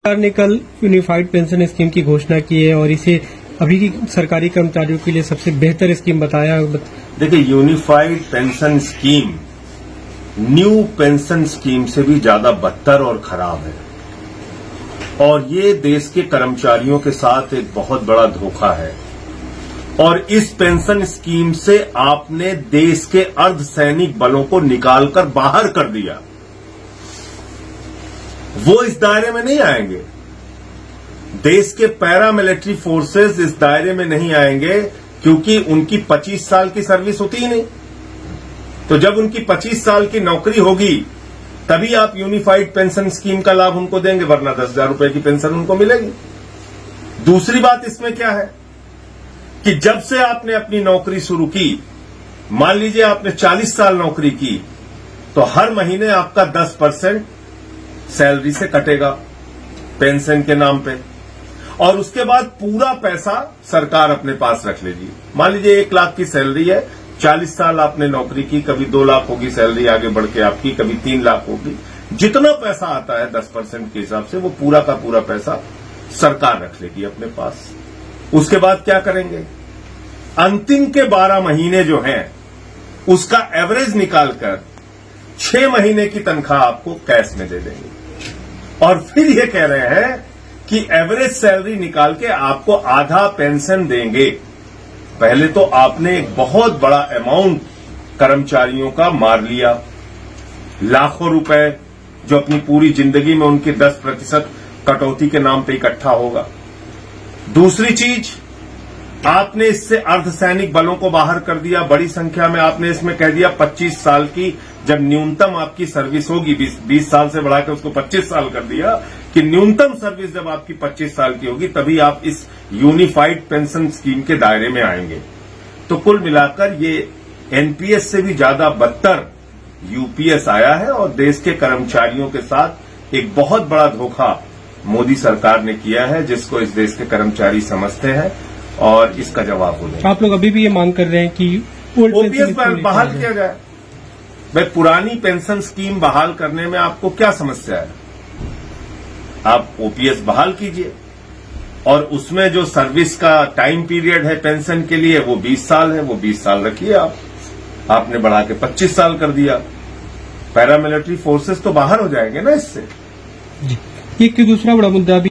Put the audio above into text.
सरकार ने कल यूनिफाइड पेंशन स्कीम की घोषणा की है और इसे अभी की सरकारी कर्मचारियों के लिए सबसे बेहतर स्कीम बताया। देखिए, unified pension scheme new pension scheme से भी ज्यादा बदतर और खराब है और ये देश के कर्मचारियों के साथ एक बहुत बड़ा धोखा है। और इस पेंशन स्कीम से आपने देश के अर्धसैनिक बलों को निकालकर बाहर कर दिया। वो इस दायरे में नहीं आएंगे। देश के पैरामिलिट्री फोर्सेस इस दायरे में नहीं आएंगे क्योंकि उनकी 25 साल की सर्विस होती ही नहीं। तो जब उनकी 25 साल की नौकरी होगी तभी आप यूनिफाइड पेंशन स्कीम का लाभ उनको देंगे, वरना 10,000 रुपए की पेंशन उनको मिलेगी। दूसरी बात इसमें क्या है कि जब से आपने अपनी नौकरी शुरू की, मान लीजिए आपने 40 साल नौकरी की, तो हर महीने आपका 10% सैलरी से कटेगा पेंशन के नाम पे और उसके बाद पूरा पैसा सरकार अपने पास रख लेगी। मान लीजिए 1 लाख की सैलरी है, 40 साल आपने नौकरी की, कभी 2 लाख होगी सैलरी आगे बढ़ के आपकी, कभी 3 लाख होगी। जितना पैसा आता है 10% के हिसाब से वो पूरा का पूरा पैसा सरकार रख लेगी अपने पास। उसके बाद क्या करेंगे, अंतिम के 12 महीने जो हैं उसका एवरेज निकालकर 6 महीने की तनख्वाह आपको कैश में दे देंगे और फिर ये कह रहे हैं कि एवरेज सैलरी निकाल के आपको आधा पेंशन देंगे। पहले तो आपने एक बहुत बड़ा अमाउंट कर्मचारियों का मार लिया, लाखों रुपए जो अपनी पूरी जिंदगी में उनके 10% कटौती के नाम पे इकट्ठा होगा। दूसरी चीज, आपने इससे अर्धसैनिक बलों को बाहर कर दिया बड़ी संख्या में। आपने इसमें कह दिया 25 साल की जब न्यूनतम आपकी सर्विस होगी, 20 साल से बढ़ाकर उसको 25 साल कर दिया कि न्यूनतम सर्विस जब आपकी 25 साल की होगी तभी आप इस यूनिफाइड पेंशन स्कीम के दायरे में आएंगे। तो कुल मिलाकर ये एनपीएस से भी ज्यादा बदतर यूपीएस आया है और देश के कर्मचारियों के साथ एक बहुत बड़ा धोखा मोदी सरकार ने किया है, जिसको इस देश के कर्मचारी समझते हैं और इसका जवाब हो जाए। आप लोग अभी भी ये मांग कर रहे हैं कि ओपीएस बहाल किया जाए। भाई, पुरानी पेंशन स्कीम बहाल करने में आपको क्या समस्या है? आप ओपीएस बहाल कीजिए और उसमें जो सर्विस का टाइम पीरियड है पेंशन के लिए वो 20 साल है, वो 20 साल रखिए आप। आपने बढ़ा के 25 साल कर दिया, पैरामिलिट्री फोर्सेस तो बाहर हो जाएंगे ना इससे। एक दूसरा बड़ा मुद्दा भी